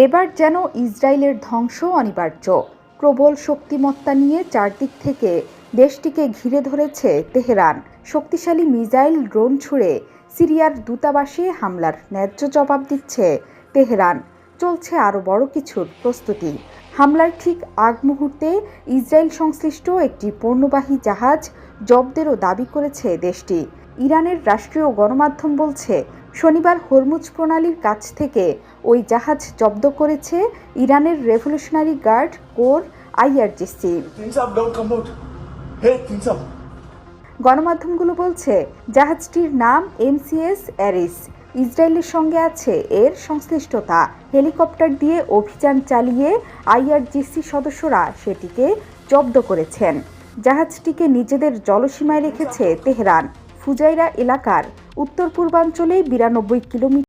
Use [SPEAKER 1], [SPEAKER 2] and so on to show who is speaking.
[SPEAKER 1] এবার যেন ইসরায়েলের ধ্বংস অনিবার্য। প্রবল শক্তিমত্তা নিয়ে চারদিক থেকে দেশটিকে ঘিরে ধরেছে তেহরান। শক্তিশালী মিসাইল, ড্রোন ছুড়ে সিরিয়ার দূতাবাসে হামলার ন্যায্য জবাব দিচ্ছে তেহরান। চলছে আরও বড় কিছুর প্রস্তুতি। হামলার ঠিক আগ মুহূর্তে ইসরায়েল সংশ্লিষ্ট একটি পণ্যবাহী জাহাজ জব্দেরও দাবি করেছে দেশটি। ইরানের রাষ্ট্রীয় গণমাধ্যম বলছে, শনিবার হরমুজ প্রণালীর কাছ থেকে ওই জাহাজ জব্দ করেছে ইরানের রেভলিউশনারি গার্ড কোর আইআরজিসি। গণমাধ্যমগুলো বলছে, জাহাজটির নাম এমসিএস অ্যারিস। ইসরায়েলের সঙ্গে আছে এর সংশ্লিষ্টতা। হেলিকপ্টার দিয়ে অভিযান চালিয়ে আইআরজিসি সদস্যরা সেটিকে জব্দ করেছেন। জাহাজটিকে নিজেদের জলসীমায় রেখেছে তেহরান। ফুজাইরা এলাকার উত্তর পূর্বাঞ্চলে 92 কিলোমিটার